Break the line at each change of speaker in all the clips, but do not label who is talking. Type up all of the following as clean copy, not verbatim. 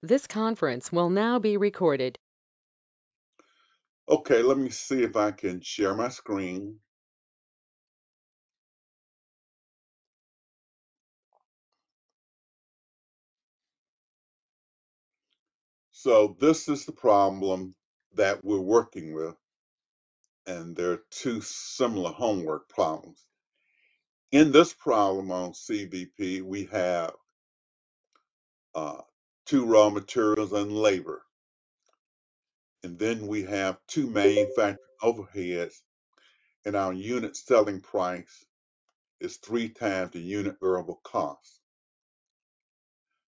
This conference will now be recorded.
Okay, let me see if I can share my screen. So this is the problem that we're working with, and there are two similar homework problems. In this problem on CVP, we have uh, two raw materials and labor, and then we have two manufacturing overheads, and our unit selling price is 3 times the unit variable cost.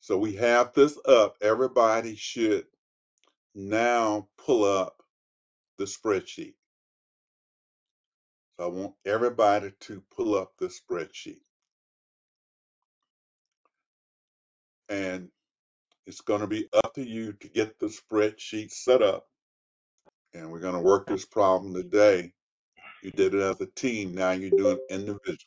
So we have this up. Everybody should now pull up the spreadsheet. So I want everybody to pull up the spreadsheet. And it's going to be up to you to get the spreadsheet set up. And we're going to work this problem today. You did it as a team, now you're doing it individually.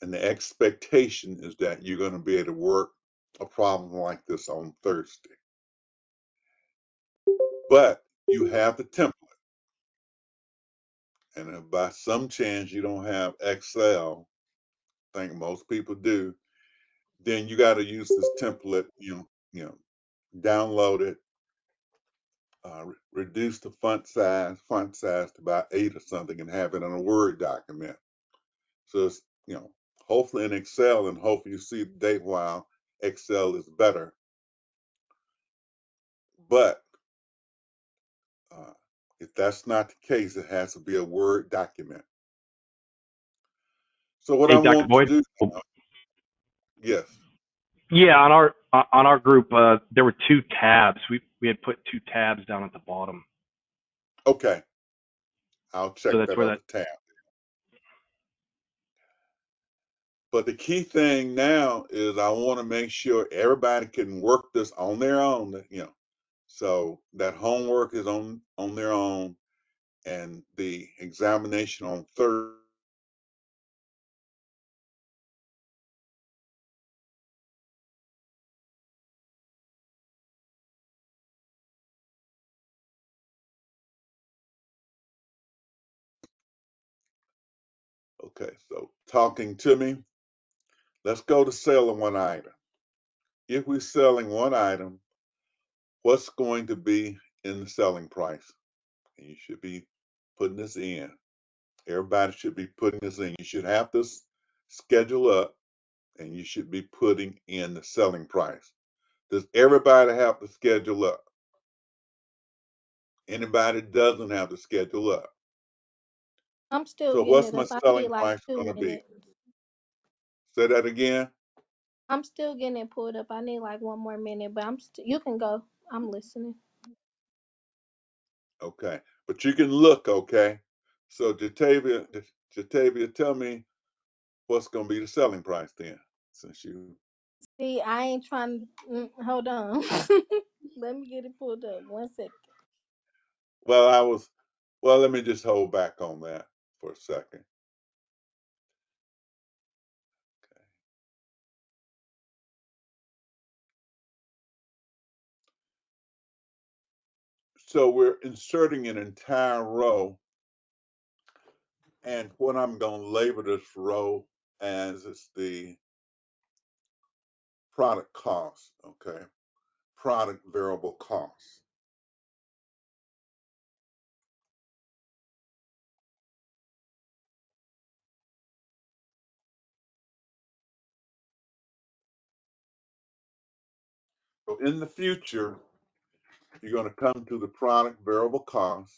And the expectation is that you're going to be able to work a problem like this on Thursday. But you have the template. And if by some chance you don't have Excel, I think most people do, then you got to use this template, download it, reduce the font size to about 8 or something, and have it in a Word document. So it's, hopefully in Excel, and hopefully you see the date while Excel is better. But uh, if that's not the case, it has to be a Word document. So what
Hey,
I
Dr.
want to
Boyd.
do now, yes,
Yeah, on our group, there were two tabs. We had put two tabs down at the bottom,
okay, I'll
so
check
that's
that
where
other
that.
tab. But the key thing now is I want to make sure everybody can work this on their own, So that homework is on their own, and the examination on Thursday. Okay, so talking to me, let's go to selling one item. If we're selling one item, what's going to be in the selling price? And you should be putting this in. Everybody should be putting this in. You should have this schedule up, and you should be putting in the selling price. Does everybody have the schedule up? Anybody doesn't have the schedule up?
I'm still
So
getting
what's
it
my
up. I
selling
need like
price
two
going to be?
minutes.
Say that again.
I'm still getting it pulled up. I need like one more minute, but you can go. I'm listening.
Okay, but you can look. Okay, so Jatavia, tell me what's going to be the selling price then, since you.
See, I ain't trying. Hold on. Let me get it pulled up. 1 second.
Well, I was. Well, let me just hold back on that for a second. Okay. So we're inserting an entire row, and what I'm going to label this row as is the product cost. Okay, product variable cost. So in the future, you're going to come to the product variable cost,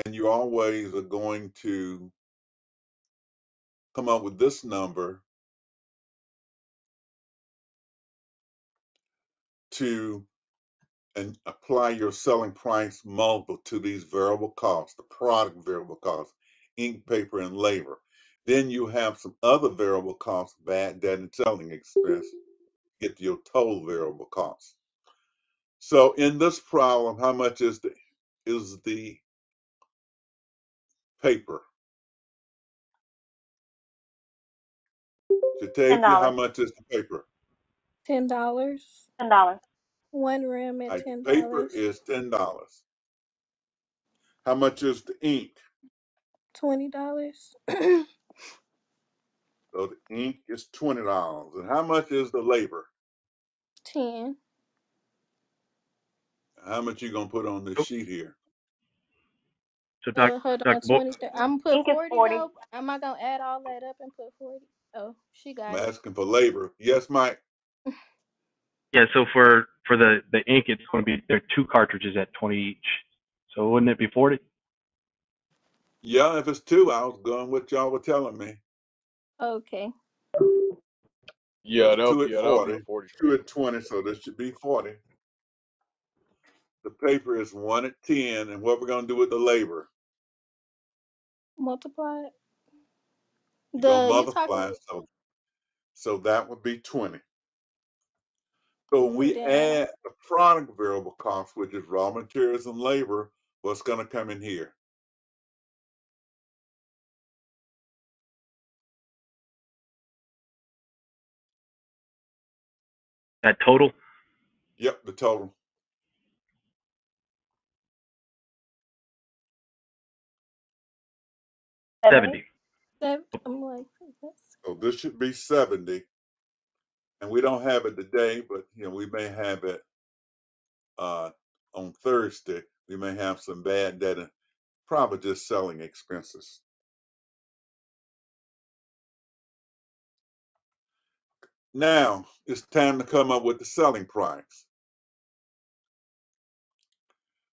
and you always are going to come up with this number to and apply your selling price multiple to these variable costs, the product variable costs, ink, paper, and labor. Then you have some other variable costs, bad debt and selling expense, get your total variable costs. So in this problem, how much is the paper? Shatavia, how much is the paper?
$10.
$10.
One rim at
Paper
$10.
is $10. How much is the ink?
$20.
So the ink is $20. And how much is the labor?
10.
How much you gonna put on this sheet here?
So
Hold on,
Dr. Bo,
20. I'm gonna put
Ink is
40
40.
though. Am I gonna add all that up and put 40? Oh, she
I'm
got it.
asking for labor. Yes, Mike?
yeah, so for the ink, it's going to be there are two cartridges at 20 each. So wouldn't it be 40?
Yeah, if it's two, I was going what y'all were telling me.
Okay.
Yeah,
Two at
that'll be
40,
a 40.
two at 20, so this should be 40. The paper is one at 10, and what we're gonna do with the labor?
Multiply it.
You're gonna
You talking?
multiply, so that would be 20. So when we
Then add
add the product variable cost, which is raw materials and labor, what's gonna come in here?
That total?
Yep, the total.
$70.
that. I'm like, that's
So this should be 70, and we don't have it today, but we may have it on Thursday. We may have some bad data, probably just selling expenses. Now it's time to come up with the selling price.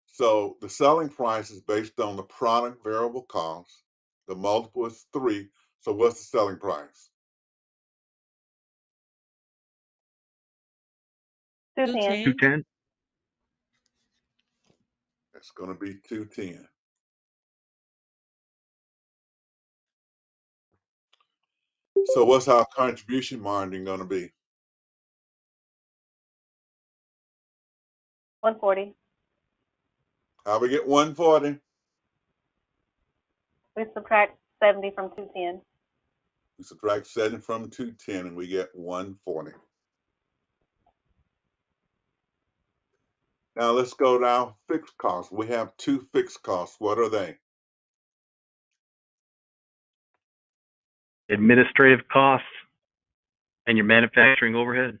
So the selling price is based on the product variable cost. The multiple is 3. So what's the selling price?
210.
210?
It's going to be 210. So what's our contribution margin going to be?
140.
How we get 140?
We subtract 70 from 210.
We subtract 7 from 210 and we get 140. Now let's go to our fixed costs. We have 2 fixed costs. What are they?
Administrative costs and your manufacturing overhead?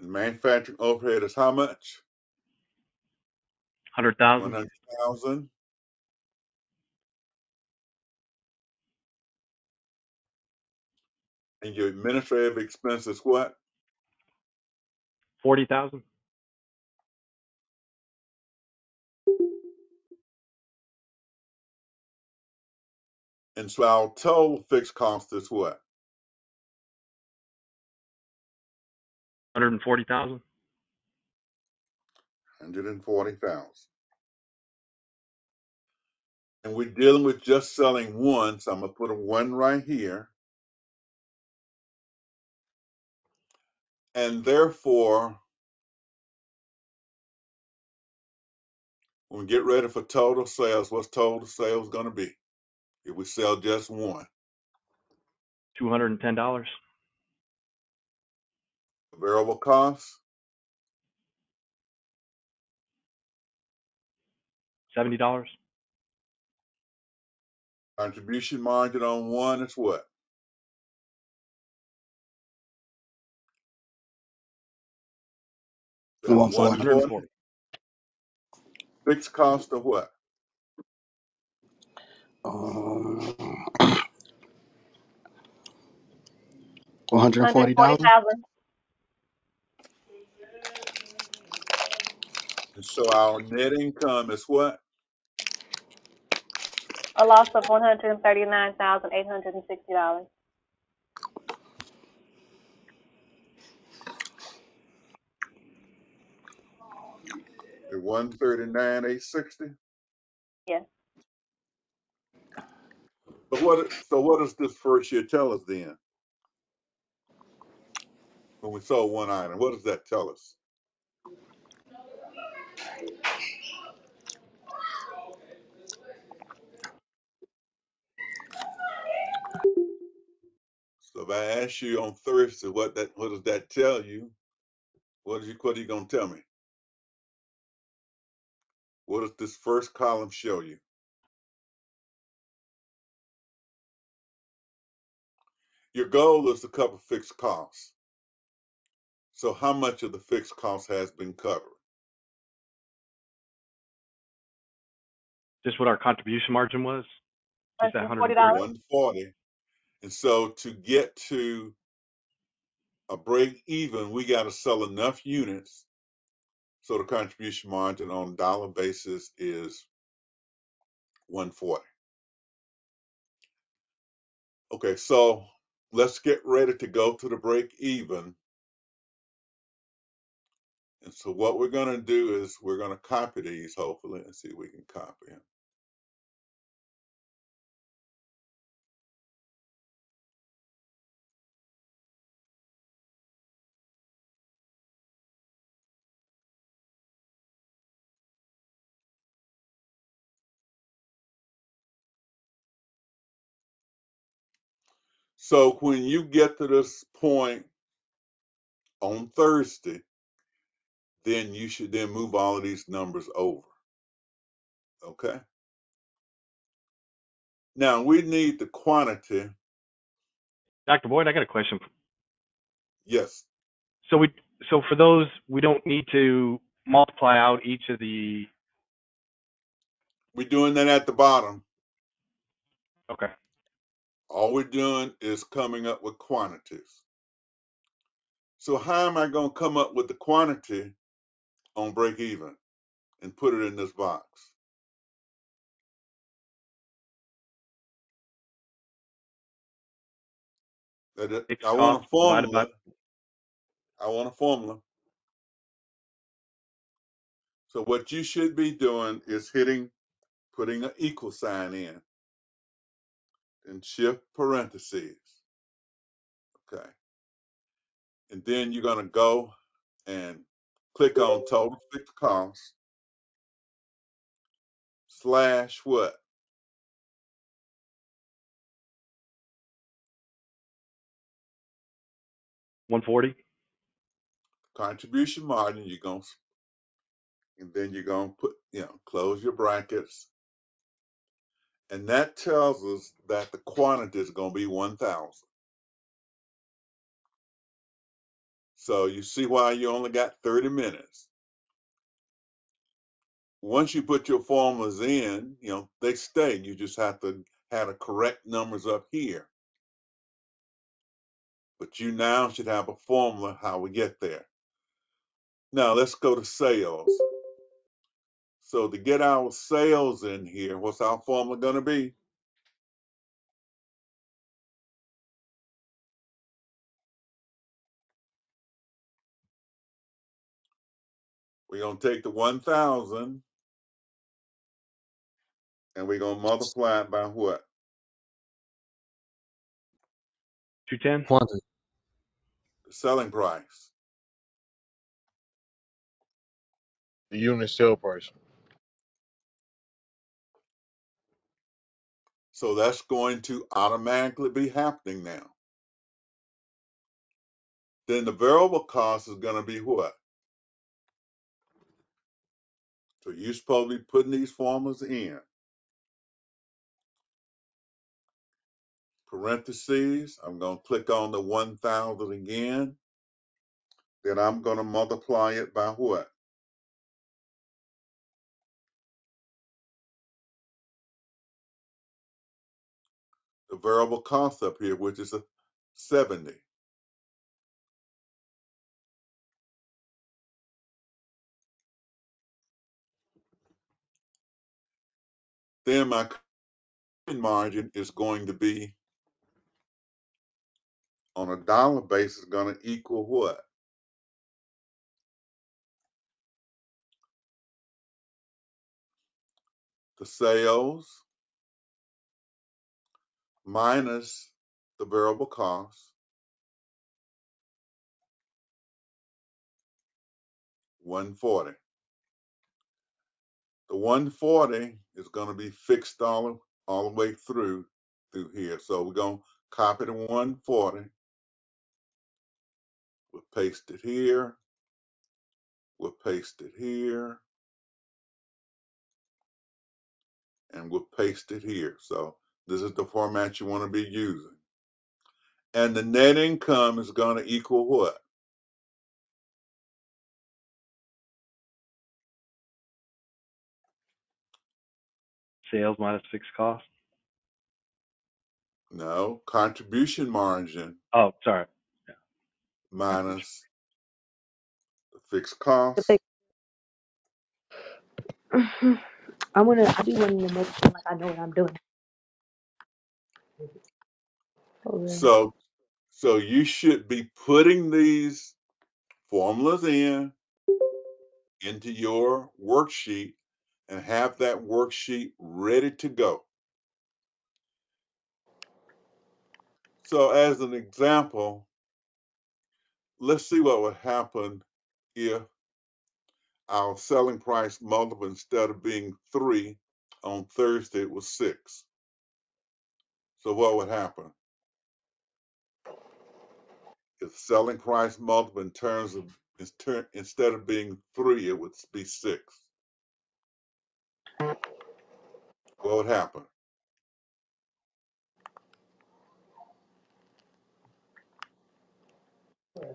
And manufacturing overhead is how much?
100,000?
100,000. And your administrative expense is what?
40,000?
And so our total fixed cost is what?
140,000?
140,000. And we're dealing with just selling one, so I'm gonna put a 1 right here. And therefore, when we get ready for total sales, what's total sales gonna be if we sell just one?
$210?
Variable costs,
$70?
contribution margin on one is what? That's
140.
140.
Fixed cost of what?
Um, 140,000.
140,000.
And so our net income is what?
A loss of $139,860.
At 139,860.
Yes.
But what does this first year tell us then? When we sold one item, what does that tell us? if I ask you on Thursday what does that tell you? What are you gonna tell me? What does this first column show you? Your goal is to cover fixed costs. So how much of the fixed cost has been covered?
Just what our contribution margin was. Just that
$140.
140.
140. And so to get to a break even, we got to sell enough units so the contribution margin on a dollar basis is 140. Okay, so let's get ready to go to the break even. And so what we're going to do is we're going to copy these, hopefully, and see if we can copy them. So when you get to this point on Thursday, then you should then move all of these numbers over. Okay? Now we need the quantity.
Dr. Boyd, I got a question.
Yes,
So for those, we don't need to multiply out each of the.
we're doing that at the bottom.
Okay.
All we're doing is coming up with quantities. So how am I going to come up with the quantity on break even and put it in this box?
Fixed
I want
cost
a
divided by.
formula. I want a formula. So what you should be doing is putting an equal sign in and shift parentheses. Okay. And then you're going to go and click on total fixed cost slash what?
140.
Contribution margin. And then you're going to close your brackets. And that tells us that the quantity is going to be 1,000. So you see why you only got 30 minutes. Once you put your formulas in, they stay. You just have to have the correct numbers up here. But you now should have a formula how we get there. Now let's go to sales. So to get our sales in here, what's our formula going to be? We're going to take the 1,000 and we're going to multiply it by what?
210.
Quantity.
The selling price.
The unit sale price.
So that's going to automatically be happening now. Then the variable cost is going to be what? So you're supposed to be putting these formulas in. Parentheses, I'm going to click on the 1,000 again. Then I'm going to multiply it by what? The variable cost up here, which is a 70. Then my margin is going to be on a dollar basis going to equal what? The sales minus the variable cost, 140. The 140 is going to be fixed all the way through here. So we're going to copy the 140. We'll paste it here. We'll paste it here. And we'll paste it here. So this is the format you want to be using. And the net income is going to equal what?
Sales minus fixed cost.
No, contribution margin
Oh, sorry.
minus the fixed
The
cost.
big. I be wanting to make it seem like I know what I'm doing. Oh,
So you should be putting these formulas into your worksheet and have that worksheet ready to go. So as an example, let's see what would happen if our selling price multiple, instead of being 3 on Thursday, it was 6. So what would happen? If selling price multiple in terms of instead of being 3, it would be 6. What would happen?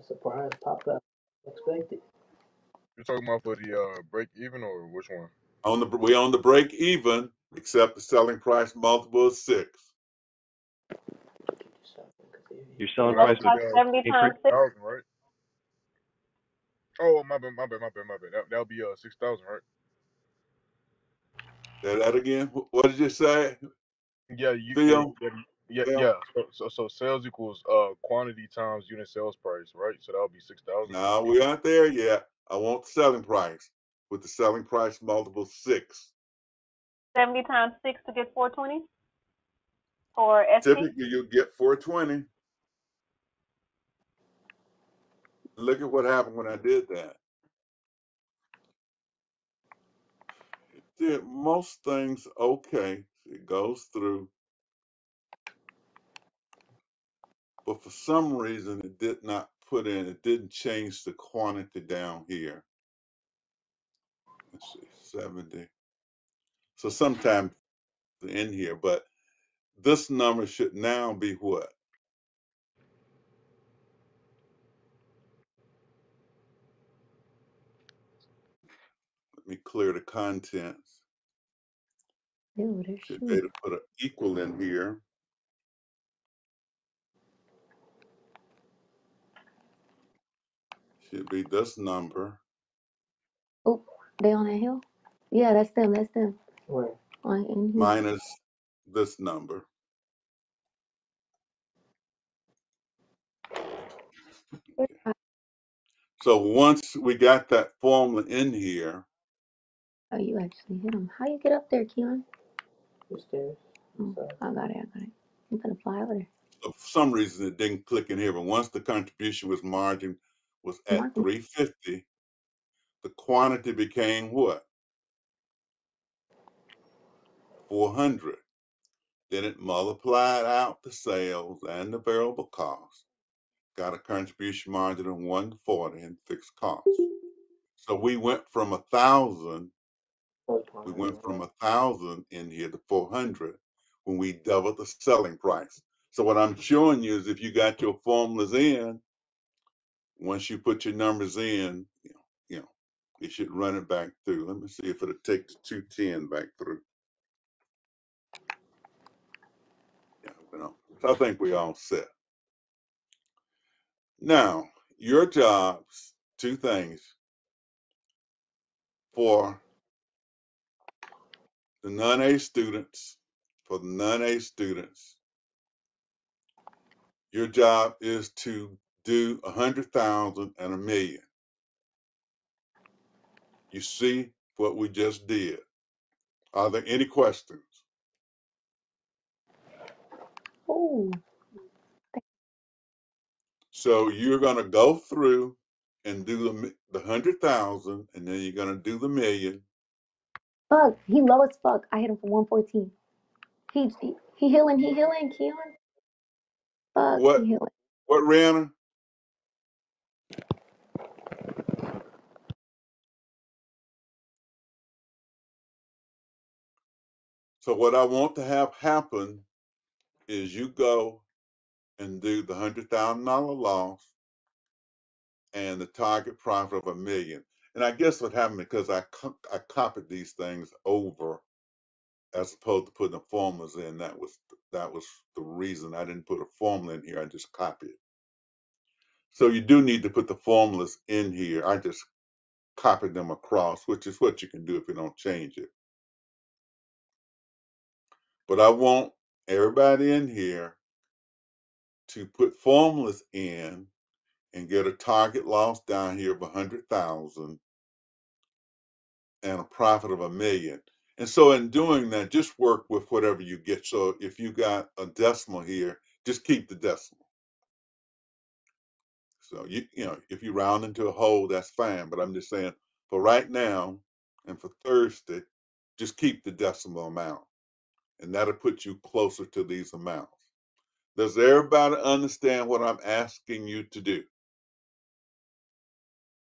Surprise popped up. Expected.
You're talking about for the break even or which one?
We on the break even, except the selling price multiple is 6.
Your selling
That
price
would
would
be
70
increase.
times 6.
6,000, right? Oh, my bad. That would be 6,000, right?
Say that again. What did you say,
Yeah,
Phil?
yeah,
Phil?
yeah. So sales equals quantity times unit sales price, right? So that would be 6,000.
No, we aren't there yet. I want the selling price with the selling price multiple 6.
70 times 6 to get 420 for SP.
Typically, you get 420. Look at what happened when I did that. It did most things okay. It goes through, but for some reason, it did not it didn't change the quantity down here. Let's see, 70. So sometimes in here, but this number should now be what? Let me clear the contents.
ew, they're
Should be
shooting.
able to put an equal in here. Should be this number
Oh, they on that hill? Yeah, that's them. That's them.
Where?
On in here.
minus this number. So once we got that formula in here,
Oh, you actually hit them. How you get up there, Keon?
The stairs.
Oh, I got it. I'm gonna fly over there.
for some reason it didn't click in here, but once the contribution was margin was at
Mark
350, the quantity became what? 400. Then it multiplied out the sales and the variable cost. Got a contribution margin of 140 in fixed costs. So we went from 1,000. We went from 1,000 in here to 400 when we doubled the selling price. So what I'm showing you is if you got your formulas in, once you put your numbers in, you know, it should run it back through. Let me see if it'll take the 210 back through. Yeah, so I think we all set. Now, your jobs, 2 things for the non-A students. For the non-A students, your job is to do 100,000 and 1,000,000. You see what we just did. Are there any questions?
Oh,
So you're going to go through and do the 100,000, and then you're going to do the 1,000,000.
fuck. He low as fuck. I hit him for 114. He healing. He healing, Keon. fuck
What,
he went.
what, Rihanna? So what I want to have happen is you go and do the $100,000 loss and the target profit of $1 million. And I guess what happened because I copied these things over as opposed to putting the formulas in. That was the reason I didn't put a formula in here. I just copied it. So you do need to put the formulas in here. I just copied them across, which is what you can do if you don't change it. But I want everybody in here to put formulas in and get a target loss down here of 100,000 and a profit of $1 million. And so in doing that, just work with whatever you get. So if you got a decimal here, just keep the decimal. So you know, if you round into a whole, that's fine. But I'm just saying for right now and for Thursday, just keep the decimal amount. And that'll put you closer to these amounts. Does everybody understand what I'm asking you to do?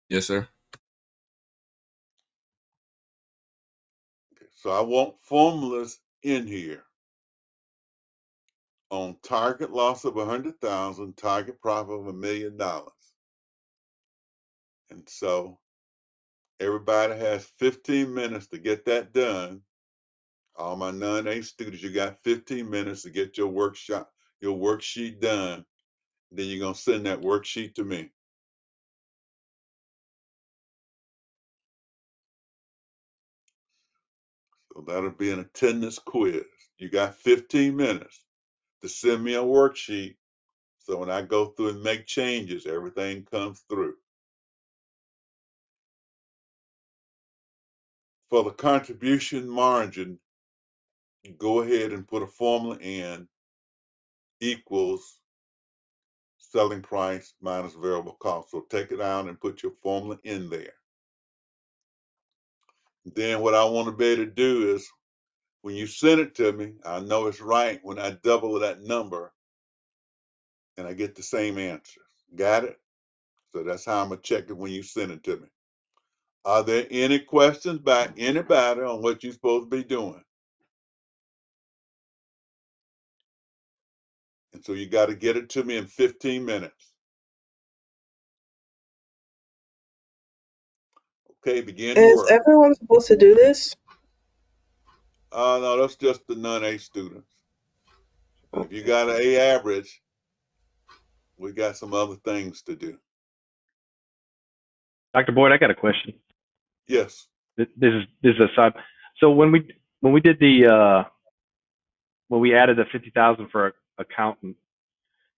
Yes, sir.
Okay, so I want formulas in here on target loss of 100,000, target profit of $1 million. And so everybody has 15 minutes to get that done. All my non-A students, you got 15 minutes to get your worksheet done. Then you're gonna send that worksheet to me. So that'll be an attendance quiz. You got 15 minutes to send me a worksheet. So when I go through and make changes, everything comes through. For the contribution margin, you go ahead and put a formula in equals selling price minus variable cost. So take it out and put your formula in there. Then what I want to be able to do is when you send it to me, I know it's right when I double that number and I get the same answer. Got it? So that's how I'm going to check it when you send it to me. Are there any questions by anybody on what you're supposed to be doing? And so you got to get it to me in 15 minutes. Okay, begin to
Is
work.
everyone supposed to do this?
No, that's just the non-A students. If you got an A average, we got some other things to do.
Dr. Boyd, I got a question.
Yes.
This is a side. So when we did the when we added the 50,000 for a accountant,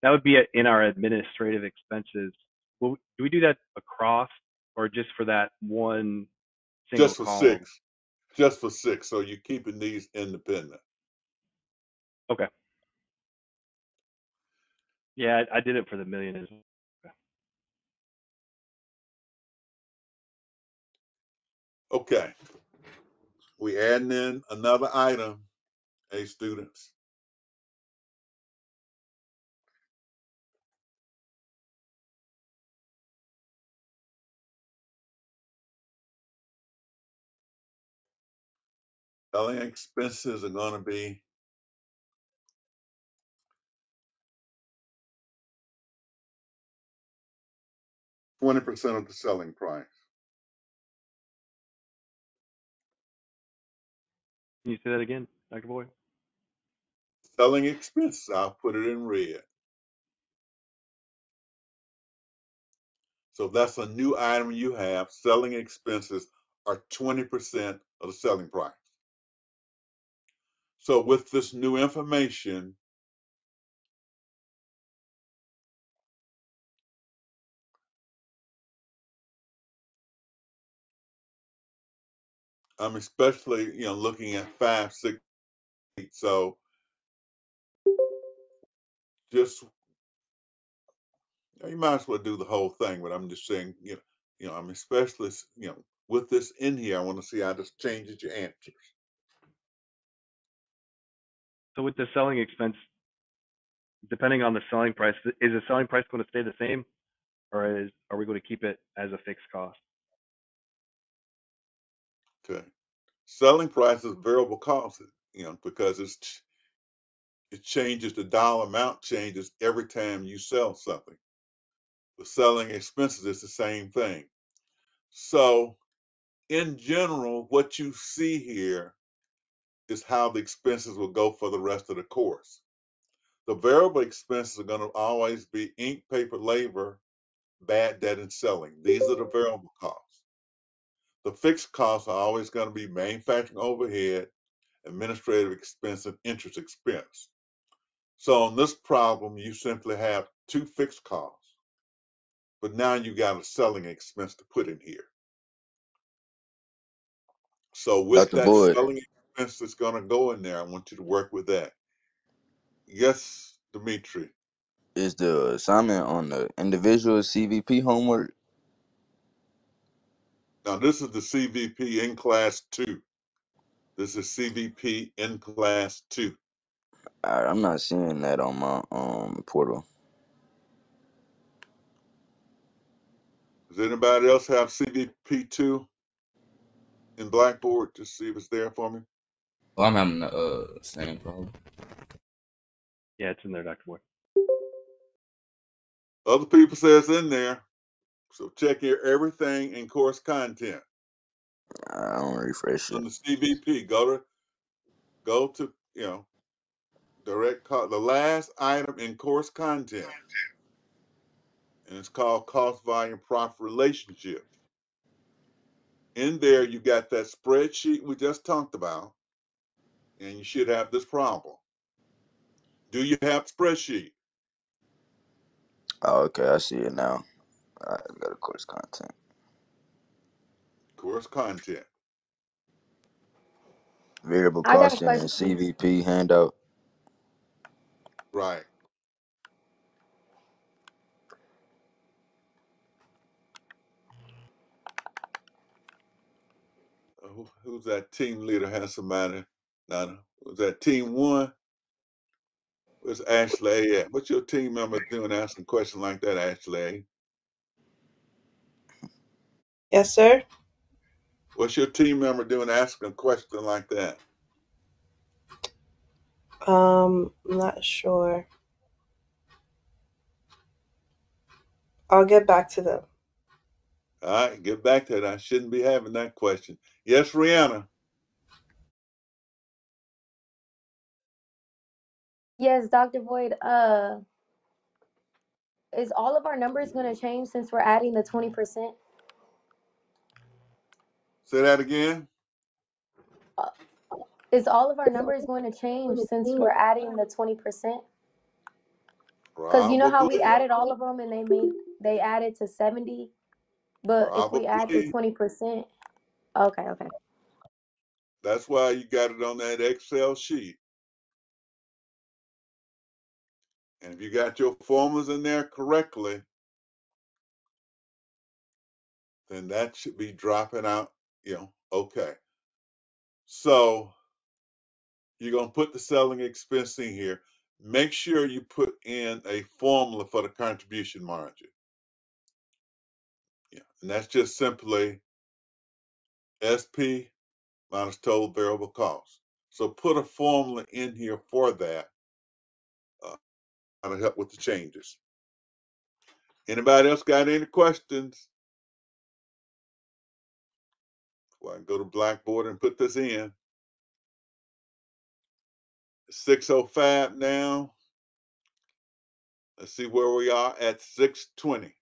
that would be in our administrative expenses. Do we do that across or just for that one single
Just for
column?
6. Just for 6. So you're keeping these independent.
Okay. Yeah, I did it for the million as well.
Okay. We adding in another item, A students. Selling expenses are going to be 20% of the selling price.
Can you say that again, Dr. Boyd?
Selling expenses, I'll put it in red. So that's a new item you have. Selling expenses are 20% of the selling price. So with this new information, I'm especially, looking at 5, 6, 8. So just, you might as well do the whole thing, but I'm just saying, I'm especially, with this in here, I want to see how this changes your answers.
So with the selling expense, depending on the selling price, is the selling price going to stay the same, or are we going to keep it as a fixed cost?
Okay. Selling price is variable cost, because it changes, the dollar amount changes every time you sell something. The selling expenses is the same thing. So in general, what you see here is how the expenses will go for the rest of the course. The variable expenses are going to always be ink, paper, labor, bad debt, and selling. These are the variable costs. The fixed costs are always going to be manufacturing overhead, administrative expense, and interest expense. So on this problem, you simply have two fixed costs, but now you got a selling expense to put in here. So with
Dr.
that
Boyd,
selling expense that's going to go in there, I want you to work with that. Yes, Dimitri.
is the assignment on the individual CVP homework?
Now this is the CVP in class 2. This is CVP in class 2.
I'm not seeing that on my portal.
Does anybody else have CVP 2 in Blackboard? Just see if it's there for me.
Well, I'm having the same problem.
Yeah, it's in there, Dr. Boyd.
Other people say it's in there. So check here everything in course content.
I don't refresh
On
it.
the CVP, go to the last item in course content, and it's called cost volume profit relationship. In there, you got that spreadsheet we just talked about, and you should have this problem. Do you have spreadsheet?
Oh, okay, I see it now. I got a course content.
Course content.
Variable
I got a
costing and
question.
CVP handout.
Right. Who's that team leader? Has somebody? Now, was that team 1? Where's Ashley at? What's your team member doing asking a question like that, Ashley?
Yes, sir.
What's your team member doing asking a question like that?
I'm not sure. I'll get back to them.
All right, get back to that. I shouldn't be having that question. Yes, Rihanna.
Yes, Dr. Boyd, is all of our numbers going to change since we're adding the 20%?
Say that again.
Uh, Is all of our numbers going to change since we're adding the 20%? Because you know how we
Probably.
added all of them and they added to 70, but if we add the
Probably.
20%, okay, okay.
That's why you got it on that Excel sheet. And if you got your formulas in there correctly, then that should be dropping out, okay. So you're going to put the selling expense in here. Make sure you put in a formula for the contribution margin. Yeah, and that's just simply SP minus total variable cost. So put a formula in here for that. That'll help with the changes. Anybody else got any questions? Well, I can go to Blackboard and put this in. 6:05 now. Let's see where we are at 6:20.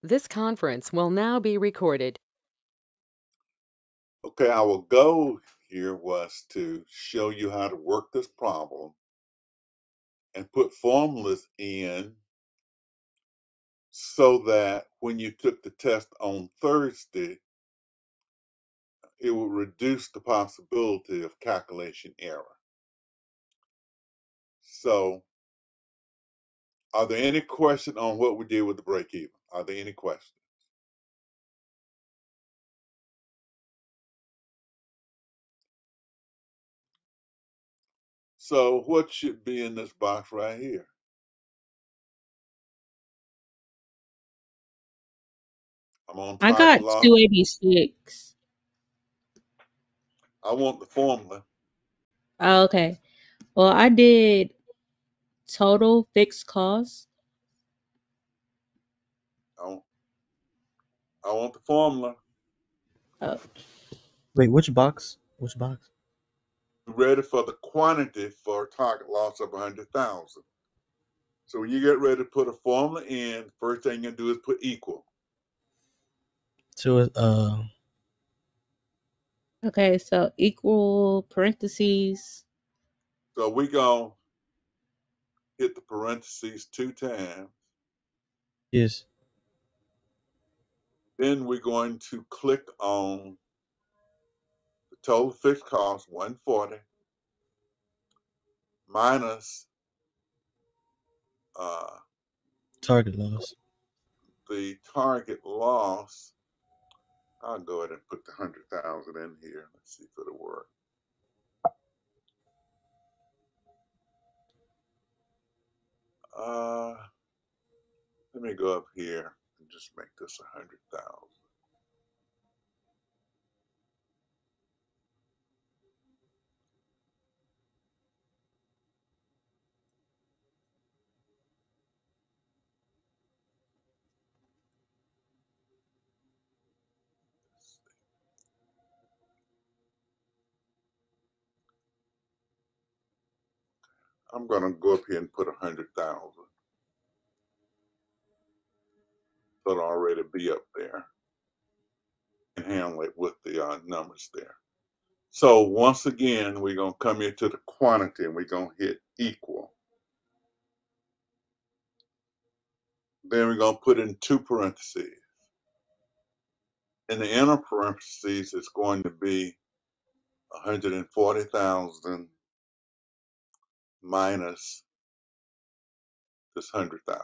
This conference will now be recorded.
Okay, our goal here was to show you how to work this problem and put formulas in so that when you took the test on Thursday, it would reduce the possibility of calculation error. So, are there any questions on what we did with the break even? Are there any questions? So, what should be in this box right here? I'm on
I
target
got
loss.
286.
I want the formula.
Oh, okay. Well, I did total fixed cost.
I want the formula.
Oh,
Wait, which box? Which box?
Ready for the quantity for a target loss of 100,000. So when you get ready to put a formula in, first thing you do is put equal.
So
okay. So equal parentheses.
So we're going to hit the parentheses 2 times.
yes,
Then we're going to click on the total fixed cost, 140, minus
target loss.
the target loss. I'll go ahead and put the 100,000 in here. Let's see if it'll work. Let me go up here and just make this 100,000. I'm going to go up here and put 100,000. So it'll already be up there and handle it with the numbers there. So once again, we're going to come here to the quantity and we're going to hit equal. Then we're going to put in 2 parentheses. In the inner parentheses, it's going to be 140,000 minus this 100,000.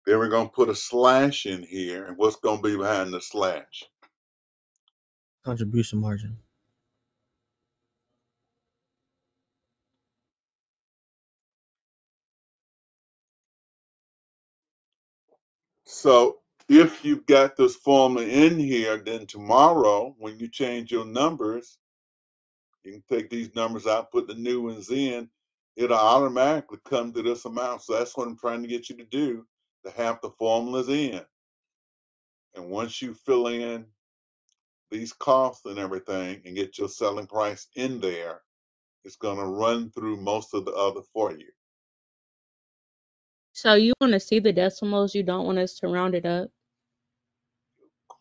Then we're going to put a slash in here, and what's going to be behind the slash?
Contribution margin.
So if you've got this formula in here, then tomorrow when you change your numbers, you can take these numbers out, put the new ones in, it'll automatically come to this amount. So that's what I'm trying to get you to do, to have the formulas in. And once you fill in these costs and everything and get your selling price in there, it's going to run through most of the other for you.
So you want to see the decimals? You don't want us to round it up?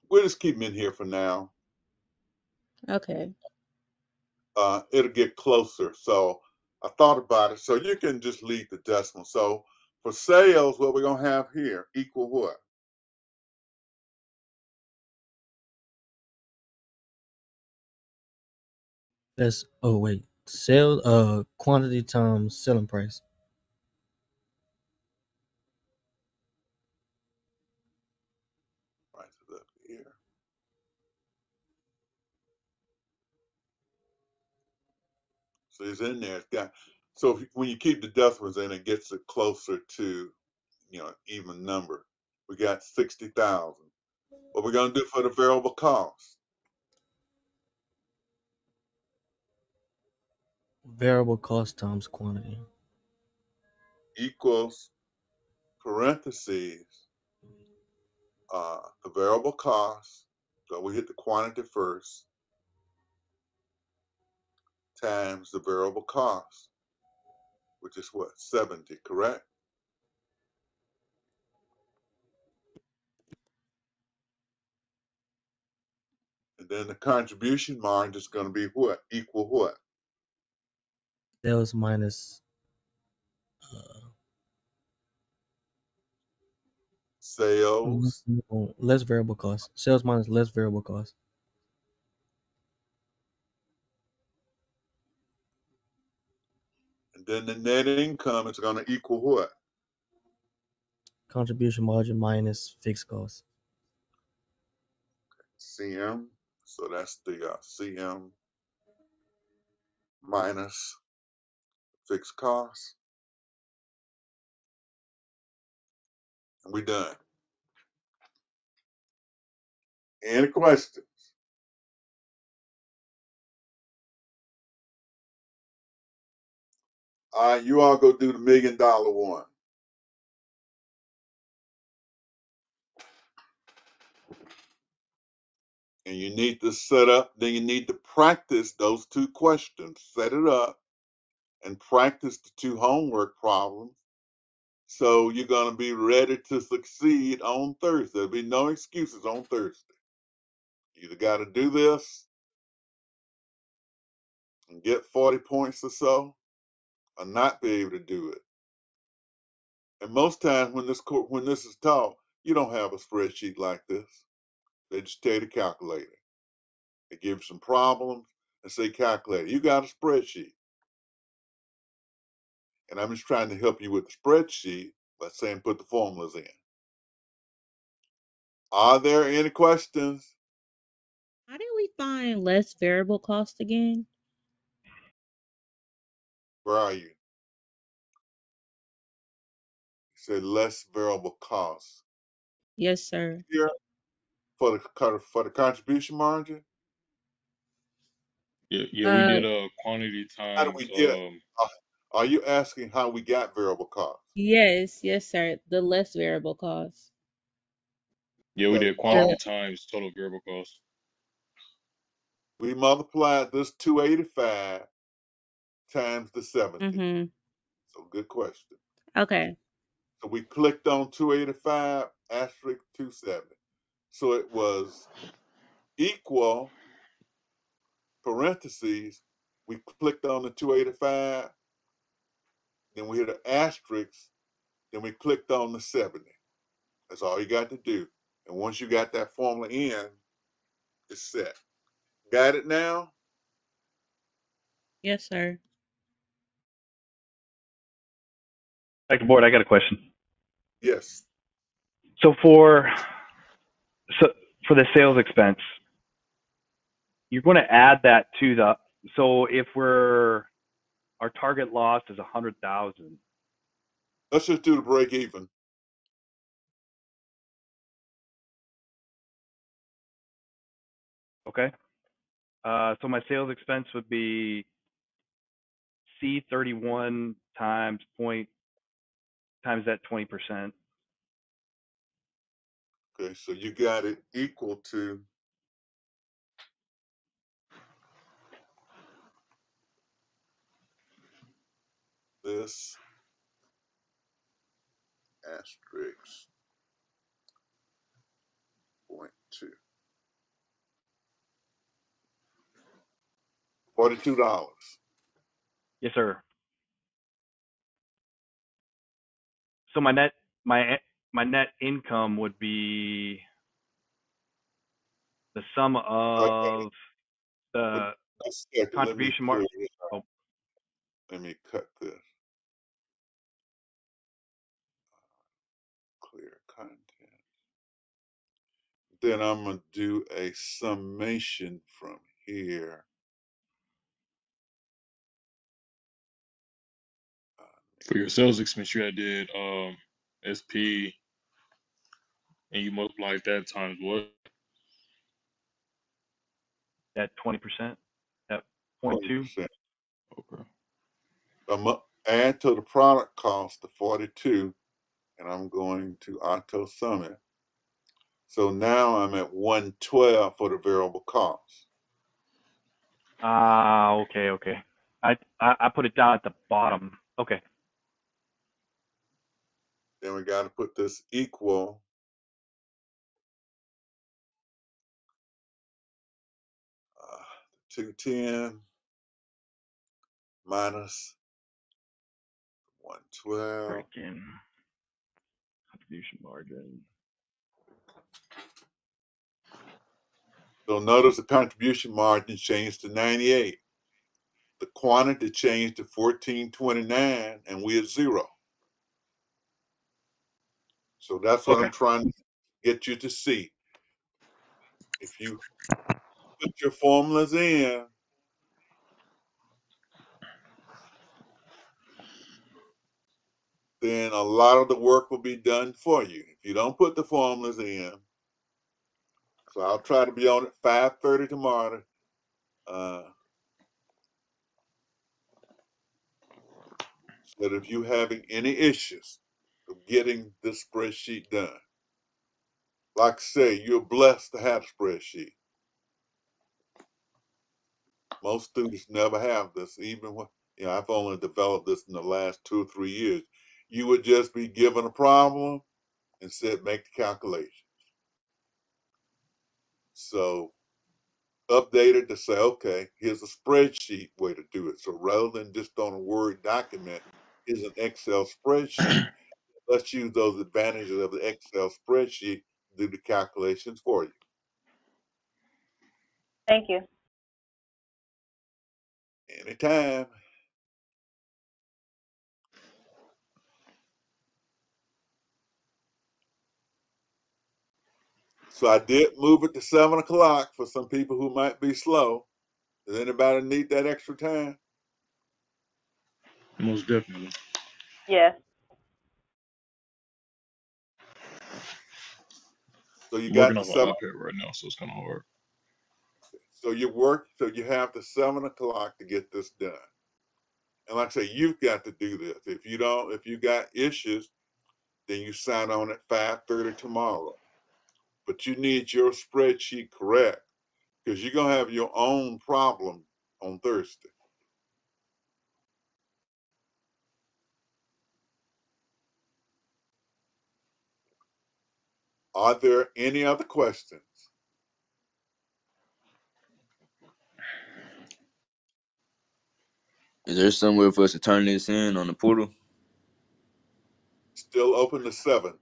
We'll just keep them in here for now.
Okay.
It'll get closer. So I thought about it. So you can just leave the decimal. So for sales, what we're going to have here, equal what?
That's oh wait, sale quantity times selling price.
Price is up here. So it's in there. It's got, so when you keep the decimals in, it gets it closer to, even number. We got 60,000. What we're going to do for the variable cost?
Variable cost times quantity.
Equals parentheses, the variable cost. So we hit the quantity first times the variable cost, which is what? 70, correct? And then the contribution margin is going to be what? Equal what?
Sales minus
Sales.
less variable cost. Sales minus less variable cost.
And then the net income is going to equal what?
Contribution margin minus fixed cost.
CM. So that's the CM minus fixed cost. And we're done. Any questions? All right, you all go do the $1 million one. And you need to set up, then you need to practice those two questions. Set it up and practice the two homework problems. So you're going to be ready to succeed on Thursday. There'll be no excuses on Thursday. You either got to do this and get 40 points or so, or not be able to do it. And most times when this is taught, you don't have a spreadsheet like this. They just tell you to calculate it. They give you some problems and say calculate it. You got a spreadsheet. And I'm just trying to help you with the spreadsheet by saying put the formulas in. Are there any questions?
How did we find less variable cost again?
Where are you? You said less variable costs.
Yes, sir.
Here for the contribution margin?
Yeah, we
Uh,
did quantity
How do
times
we get? Uh, are you asking how we got variable costs?
yes, sir. The less variable cost.
yeah, we
Okay,
did quantity
The
times total variable cost.
we multiplied this 285 times the 70.
mhm.
So good question.
Okay.
So we clicked on 285 asterisk 270. So it was equal parentheses. We clicked on the 285, then we hit an asterisk, then we clicked on the 70. That's all you got to do. And once you got that formula in, it's set. Got it now?
Yes, sir.
Dr. Board, I got a question.
Yes.
So for so for the sales expense, you're going to add that to the. So if our target loss is 100,000.
Let's just do the break even.
Okay. So my sales expense would be C31 times that 20%.
Okay, so you got it equal to this asterisk 0.2. $42.
Yes, sir. So my net income would be the sum
Uh,
of
but
the
a second, let me
contribution
clear
mark.
this.
Oh,
Let me cut this. Clear content. Then I'm going to do a summation from here.
For your sales expense, you had did SP, and you multiplied that times what?
that 20%, that 0.2.
20%.
Okay.
I'm going to add to the product cost the 42, and I'm going to auto sum it. So now I'm at 112 for the variable cost.
Okay. I put it down at the bottom. Okay.
Then we got to put this equal 210 minus 112.
Breaking contribution margin.
So notice the contribution margin changed to 98. The quantity changed to 1429, and we're at 0. So that's what
Okay.
I'm trying to get you to see. If you put your formulas in, then a lot of the work will be done for you. If you don't put the formulas in, so I'll try to be on at 5:30 tomorrow. So that if you're having any issues of getting this spreadsheet done, like I say, you're blessed to have a spreadsheet. Most students never have this, even when, I've only developed this in the last 2 or 3 years. You would just be given a problem and said, make the calculation. So update it to say, okay, here's a spreadsheet way to do it. So rather than just on a Word document, here's an Excel spreadsheet. Let's use those advantages of the Excel spreadsheet to do the calculations for you.
Thank you.
Anytime. So I did move it to 7 o'clock for some people who might be slow. Does anybody need that extra time?
Most definitely.
Yes.
So you
I'm
got
working
the
off an
7.
iPad right now, so it's kind of hard.
So you have the 7 o'clock to get this done. And like I say, you've got to do this. If you got issues, then you sign on at 5:30 tomorrow. But you need your spreadsheet correct because you're gonna have your own problem on Thursday. Are there any other questions?
Is there somewhere for us to turn this in on the portal?
Still open to 7.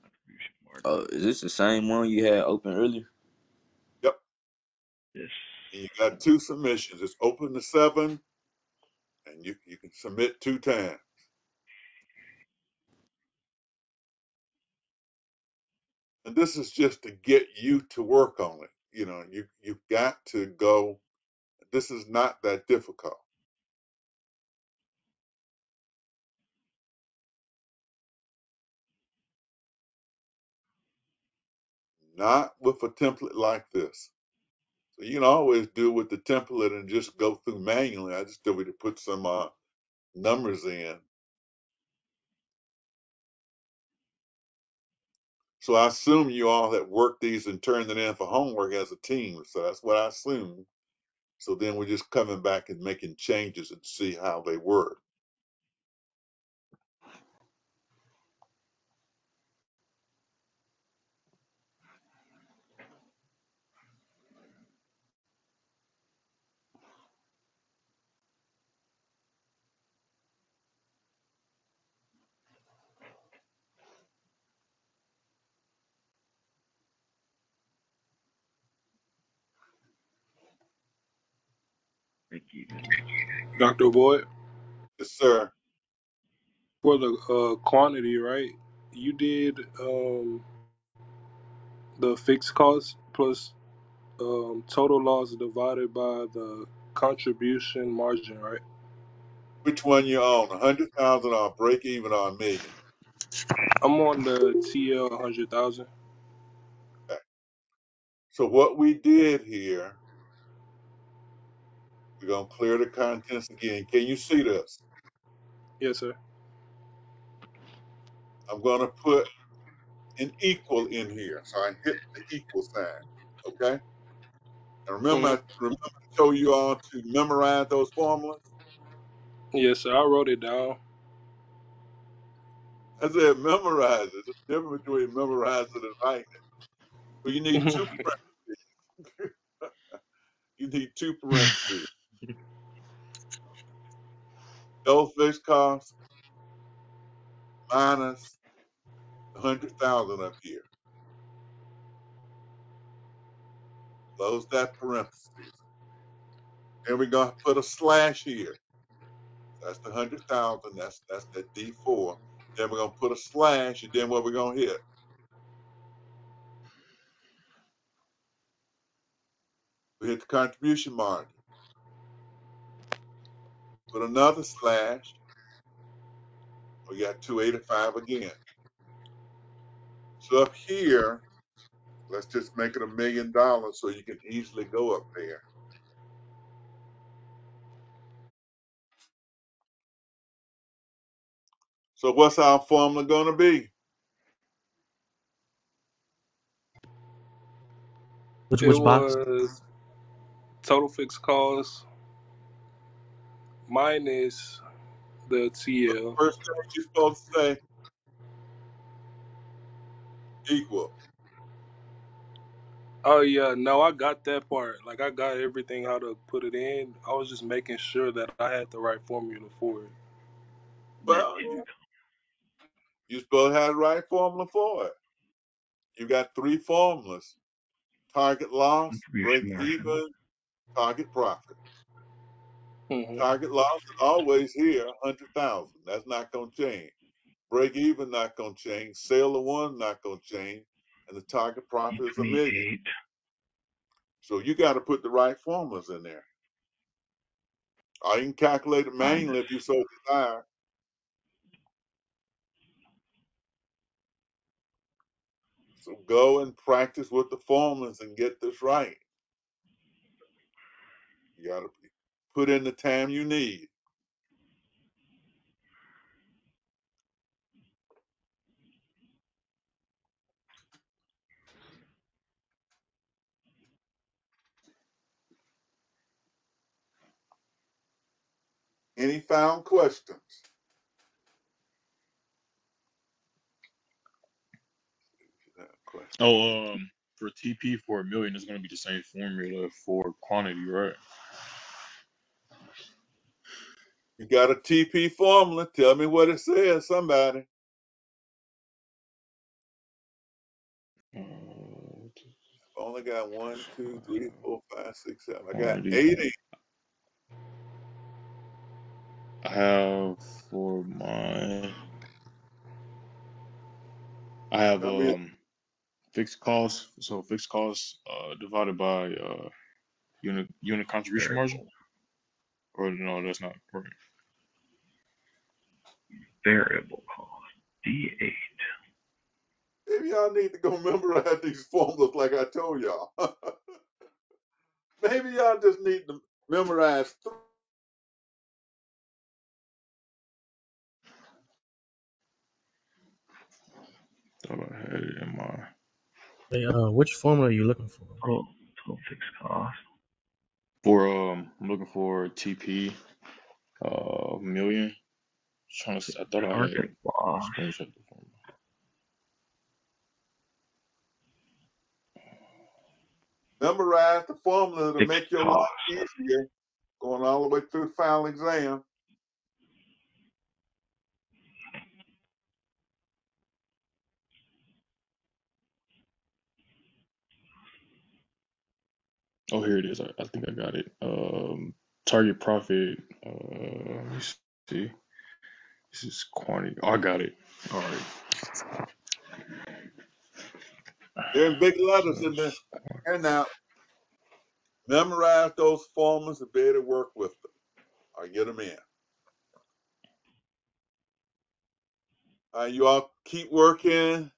Contribution margin.
Is this the same one you had open earlier?
Yep.
Yes.
And you got 2 submissions. It's open to 7, and you can submit 2 times. And this is just to get you to work on it. You've got to go. This is not that difficult. Not with a template like this. So you can always do with the template and just go through manually. I just do it to put some numbers in. So I assume you all have worked these and turned it in for homework as a team. So that's what I assume. So then we're just coming back and making changes and see how they work.
Break even.
Dr. Boyd,
Yes, sir.
for the quantity, right? You did the fixed cost plus total loss divided by the contribution margin, right?
Which one you own? 100,000 or break even or a million?
I'm on the TL 100,000.
Okay. So what we did here, we're gonna clear the contents again. Can you see this?
Yes, sir.
I'm gonna put an equal in here. So I hit the equal sign. Okay. And remember,
hmm
I told you all to memorize those formulas.
Yes, sir. I wrote it down.
I said memorize it. There's a difference between memorize it and writing it. But you need 2 parentheses. You need two parentheses. Total fixed cost minus 100,000 up here. Close that parentheses. Then we're gonna put a slash here. That's the 100,000. That's that D4. Then we're gonna put a slash, and then what we're gonna hit? We hit the contribution margin. Put another slash. We got 285 again. So up here, let's just make it $1 million so you can easily go up there. So what's our formula going to be?
It
Which box?
was total fixed cost minus the TL.
First thing you're supposed to say, equal.
Oh yeah, no, I got that part. Like I got everything how to put it in. I was just making sure that I had the right formula for it.
Well, you're supposed to have the right formula for it. You got three formulas: target loss, break even, target profit.
Mm-hmm.
Target loss is always here, 100,000. That's not going to change. Break even not going to change. Sale of one not going to change, and the target profit is $1 million. So you got to put the right formulas in there. Or you can calculate it manually if you so desire. So go and practice with the formulas and get this right. You got to put in the time you need. Any final questions?
Oh, for TP for $1 million, it's gonna be the same formula for quantity, right?
You got a TP formula. Tell me what it says, somebody. Only got 1, 2, 3, 4, 5, 6, 7. I got
Quantity.
80.
I have for my. I have
Tell me,
fixed costs. So fixed costs divided by unit contribution margin. Or no, that's not correct.
maybe y'all need to go memorize these formulas like I told y'all. Maybe y'all just need to memorize.
Thought I had it in my.
Hey, which formula are you looking for?
For I'm looking for TP million. Trying to. I thought I had screenshot the formula.
Memorize the formula to make your life easier going all the way through the final exam.
Oh, here it is. I think I got it. Target profit. Let me see. This is quantity. Oh, I got it. All right.
They're in big letters
So
in the handout. Memorize those formulas and be able to work with them or get them in. You all keep working.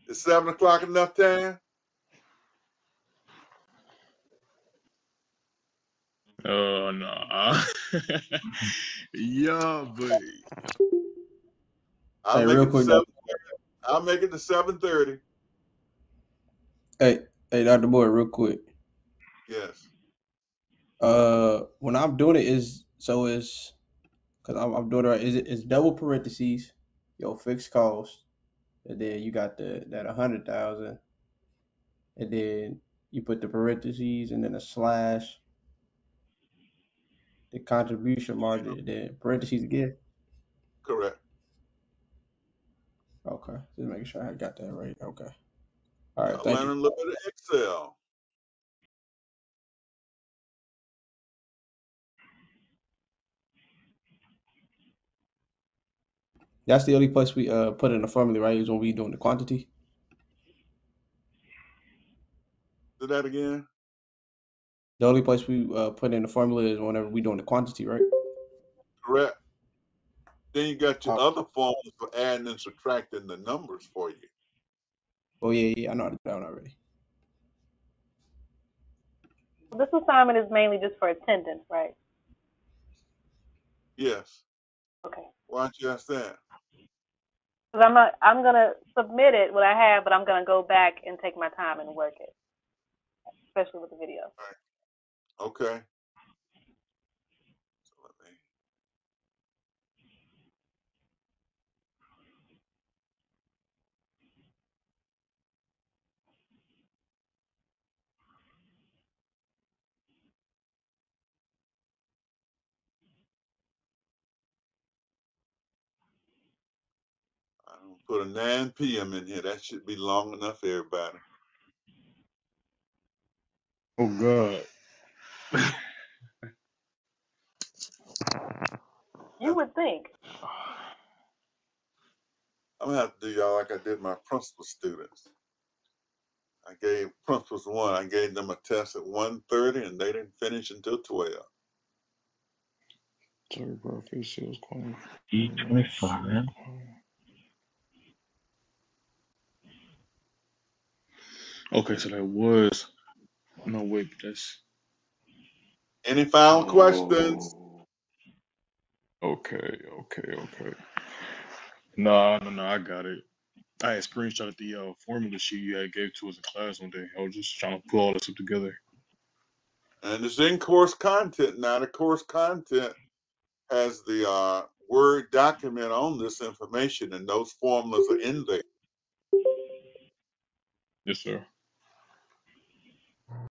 Is 7 o'clock enough time?
nah. Yeah, but
I'll
Hey,
make
real
it to
quick,
7. I'll make it to 7:30.
hey, Dr. Boyd, real quick.
Yes.
When I'm doing it is so it's because I'm doing it right. It's double parentheses, your fixed cost, and then you got that 100,000, and then you put the parentheses and then a slash, the contribution margin, then parentheses again.
Correct.
Okay, just making sure I got that right. Okay. All right,
Y'all
thank you.
learning a little bit of Excel.
That's the only place we put in the formula, right? Is when we doing the quantity.
Do that again.
The only place we put in the formula is whenever we doing the quantity, right?
Correct. Then you got your
Oh,
other formulas for adding and subtracting the numbers for you.
oh yeah, I know how to do that one already.
This assignment is mainly just for attendance, right?
Yes.
Okay.
Why don't you ask that?
Because I'm gonna submit it what I have, but I'm gonna go back and take my time and work it, especially with the video.
Right. Okay. So let me. I'm gonna put a 9 p.m. in here. That should be long enough for everybody.
Oh God.
You would think.
I'm gonna have to do y'all like I did my principal students. I gave principals one. I gave them a test at 1:30, and they didn't finish until 12.
Target profit, sales quantity.
E25.
Okay, so that was no wait, that's
Any final questions?
oh. Okay. No, I got it. I had screenshotted the formula sheet you had gave to us in class one day. I was just trying to pull all this up together.
And it's in course content now. The course content has the Word document on this information, and those formulas are in there.
Yes, sir.